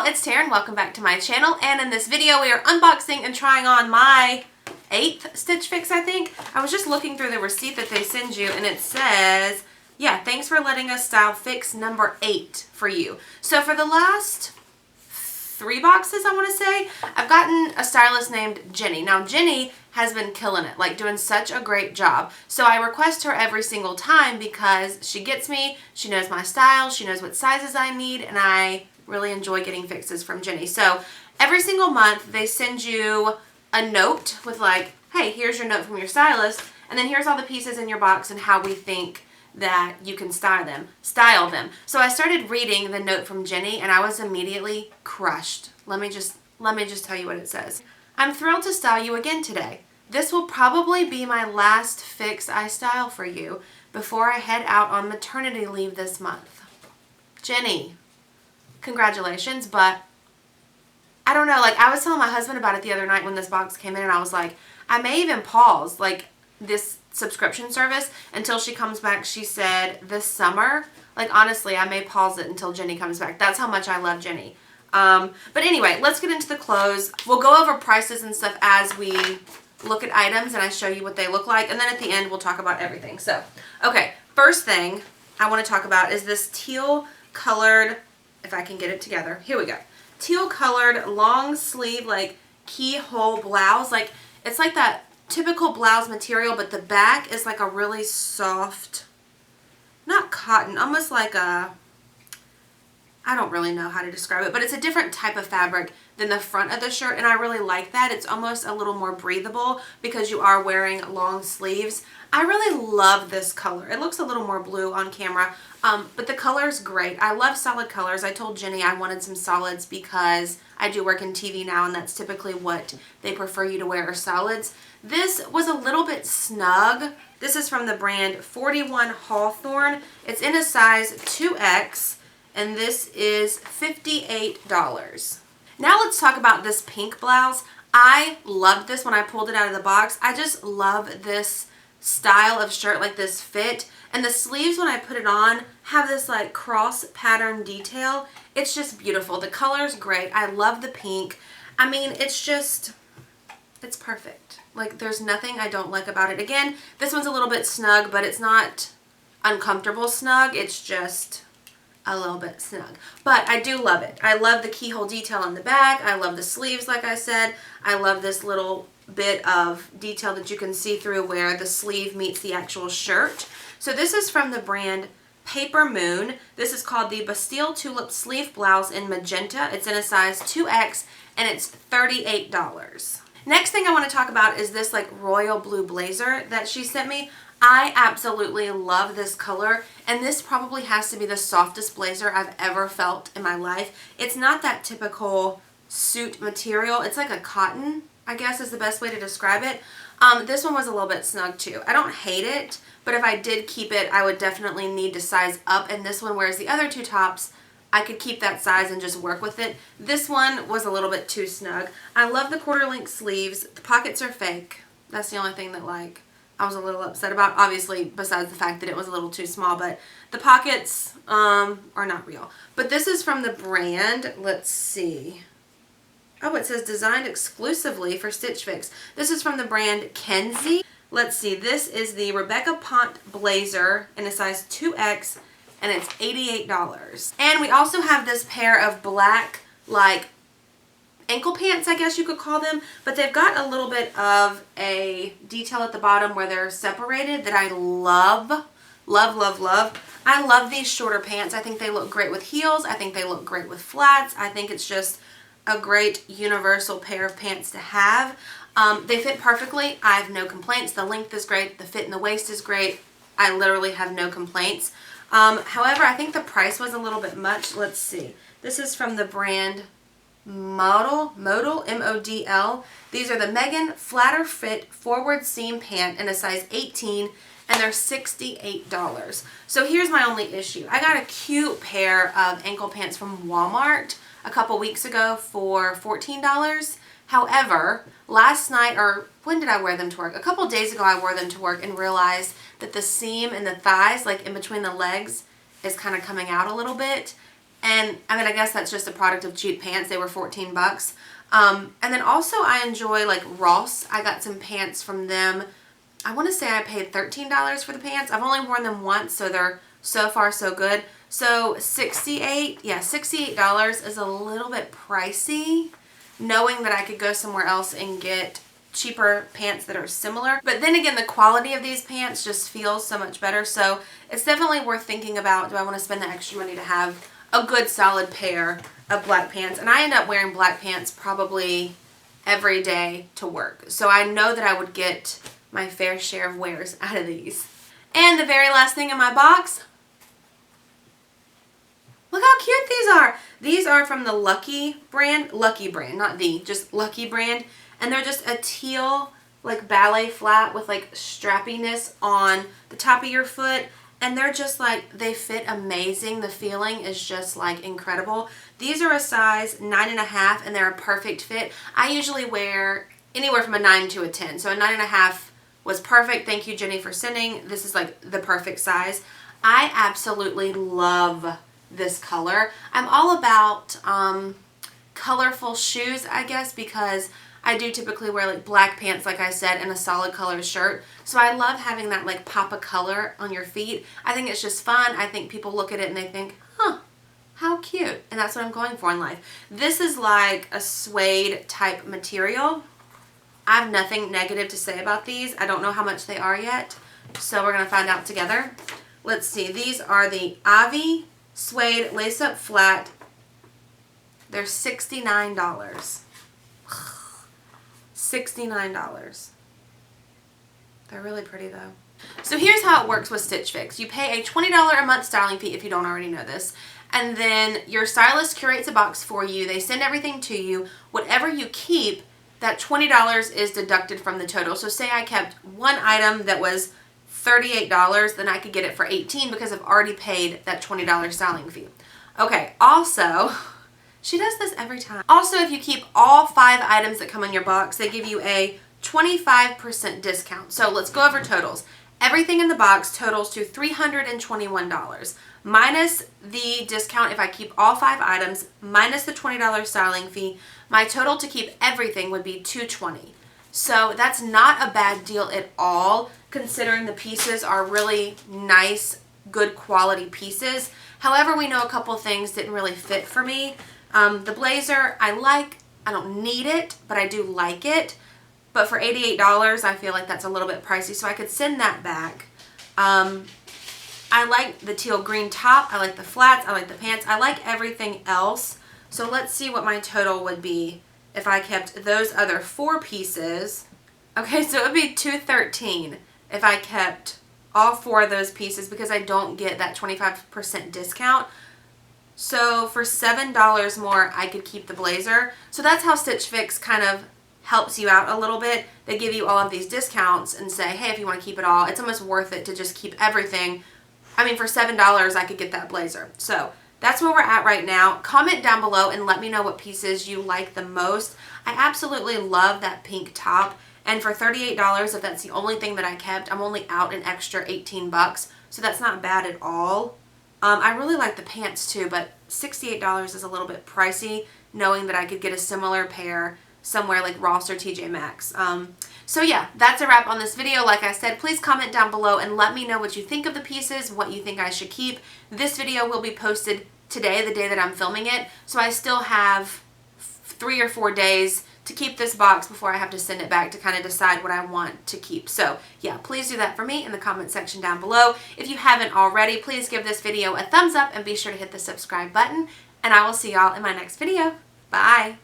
y'all, it's Taren. Welcome back to my channel, and in this video we are unboxing and trying on my 8th Stitch Fix, I think. I was just looking through the receipt that they send you, and it says, yeah, thanks for letting us style fix number 8 for you. So for the last 3 boxes, I want to say, I've gotten a stylist named Jenny. Now, Jenny has been killing it, like doing such a great job. So I request her every single time because she gets me, she knows my style, she knows what sizes I need, and I really enjoy getting fixes from Jenny. So every single month they send you a note with like, hey, here's your note from your stylist, and then here's all the pieces in your box and how we think that you can style them. So I started reading the note from Jenny and I was immediately crushed. Let me just tell you what it says. I'm thrilled to style you again today. This will probably be my last fix I style for you before I head out on maternity leave this month. Jenny, congratulations, but I don't know, like I was telling my husband about it the other night when this box came in, and I was like, I may even pause like this subscription service until she comes back. She said this summer. Like honestly, I may pause it until Jenny comes back. That's how much I love Jenny. But anyway, let's get into the clothes. We'll go over prices and stuff as we look at items and I show you what they look like, and then at the end we'll talk about everything. So, okay, first thing I want to talk about is this teal colored, if I can get it together, here we go. Teal colored long sleeve like keyhole blouse. Like it's like that typical blouse material, but the back is like a really soft, not cotton, almost like a, I don't really know how to describe it, but it's a different type of fabric than the front of the shirt, and I really like that. It's almost a little more breathable because you are wearing long sleeves. I really love this color. It looks a little more blue on camera, but the color is great. I love solid colors. I told Jenny I wanted some solids because I do work in TV now, and that's typically what they prefer you to wear are solids. This was a little bit snug. This is from the brand 41 Hawthorne. It's in a size 2X. And this is $58. Now let's talk about this pink blouse. I loved this when I pulled it out of the box. I just love this style of shirt, like this fit. And the sleeves, when I put it on, have this like cross pattern detail. It's just beautiful. The color's great. I love the pink. I mean, it's perfect. Like there's nothing I don't like about it. Again, this one's a little bit snug, but it's not uncomfortable snug. It's just a little bit snug, but I do love it. I love the keyhole detail on the back. I love the sleeves, like I said. I love this little bit of detail that you can see through where the sleeve meets the actual shirt. So this is from the brand Paper Moon. This is called the Bastille Tulip Sleeve Blouse in Magenta. It's in a size 2X and it's $38. Next thing I want to talk about is this like royal blue blazer that she sent me. I absolutely love this color, and this probably has to be the softest blazer I've ever felt in my life. It's not that typical suit material. It's like a cotton, I guess is the best way to describe it. This one was a little bit snug too. I don't hate it, but if I did keep it, I would definitely need to size up, and this one, whereas the other two tops, I could keep that size and just work with it. This one was a little bit too snug. I love the quarter length sleeves. The pockets are fake. That's the only thing that like I was a little upset about, obviously, besides the fact that it was a little too small, but the pockets are not real. But this is from the brand, let's see. Oh, it says designed exclusively for Stitch Fix. This is from the brand Kenzie. Let's see, this is the Rebecca Pant blazer in a size 2X, and it's $88. And we also have this pair of black, like, ankle pants, I guess you could call them, but they've got a little bit of a detail at the bottom where they're separated that I love, love, love, love. I love these shorter pants. I think they look great with heels. I think they look great with flats. I think it's just a great universal pair of pants to have. They fit perfectly. I have no complaints. The length is great. The fit in the waist is great. I literally have no complaints. However, I think the price was a little bit much. Let's see. This is from the brand Model, M-O-D-L. These are the Megan Flatterfit forward seam pant in a size 18, and they're $68. So here's my only issue. I got a cute pair of ankle pants from Walmart a couple weeks ago for $14. However, last night, or when did I wear them to work? A couple days ago I wore them to work and realized that the seam in the thighs, like in between the legs, is kind of coming out a little bit. And I mean, I guess that's just a product of cheap pants. They were 14 bucks. And then also I enjoy like Ross. I got some pants from them. I want to say I paid $13 for the pants. I've only worn them once, so they're so far so good. So $68 is a little bit pricey, knowing that I could go somewhere else and get cheaper pants that are similar. But then again, the quality of these pants just feels so much better. So it's definitely worth thinking about, do I want to spend the extra money to have a good solid pair of black pants? And I end up wearing black pants probably every day to work. So I know that I would get my fair share of wears out of these. And the very last thing in my box, look how cute these are. These are from the Lucky brand, not the, just Lucky brand. And they're just a teal, like ballet flat with like strappiness on the top of your foot. And they're just like, they fit amazing. The feeling is just like incredible. These are a size 9.5 and they're a perfect fit. I usually wear anywhere from a 9 to a 10. So a 9.5 was perfect. Thank you, Jenny, for sending. This is like the perfect size. I absolutely love this color. I'm all about colorful shoes, I guess, because I do typically wear like black pants, like I said, and a solid color shirt. So I love having that like pop of color on your feet. I think it's just fun. I think people look at it and they think, huh, how cute. And that's what I'm going for in life. This is like a suede type material. I have nothing negative to say about these. I don't know how much they are yet. So we're going to find out together. Let's see. These are the Avi Suede Lace-Up Flat. They're $69. $69. They're really pretty though. So here's how it works with Stitch Fix. You pay a $20 a month styling fee if you don't already know this. And then your stylist curates a box for you. They send everything to you. Whatever you keep, that $20 is deducted from the total. So say I kept one item that was $38, then I could get it for $18 because I've already paid that $20 styling fee. Okay, also, she does this every time. Also, if you keep all 5 items that come in your box, they give you a 25% discount. So let's go over totals. Everything in the box totals to $321. Minus the discount if I keep all 5 items, minus the $20 styling fee, my total to keep everything would be $220. So that's not a bad deal at all, considering the pieces are really nice, good quality pieces. However, we know a couple things didn't really fit for me. The blazer, I don't need it, but I do like it. But for $88, I feel like that's a little bit pricey, so I could send that back. I like the teal green top. I like the flats. I like the pants. I like everything else. So let's see what my total would be if I kept those other 4 pieces. Okay, so it would be $213 if I kept all 4 of those pieces because I don't get that 25% discount. So for $7 more, I could keep the blazer. So that's how Stitch Fix kind of helps you out a little bit. They give you all of these discounts and say, hey, if you want to keep it all, it's almost worth it to just keep everything. I mean, for $7, I could get that blazer. So that's where we're at right now. Comment down below and let me know what pieces you like the most. I absolutely love that pink top. And for $38, if that's the only thing that I kept, I'm only out an extra 18 bucks. So that's not bad at all. I really like the pants too, but $68 is a little bit pricey, knowing that I could get a similar pair somewhere like Ross or TJ Maxx. So yeah, that's a wrap on this video. Like I said, please comment down below and let me know what you think of the pieces, what you think I should keep. This video will be posted today, the day that I'm filming it. So I still have 3 or 4 days to keep this box before I have to send it back to kind of decide what I want to keep. So yeah, please do that for me in the comment section down below. If you haven't already, please give this video a thumbs up and be sure to hit the subscribe button. And I will see y'all in my next video. Bye!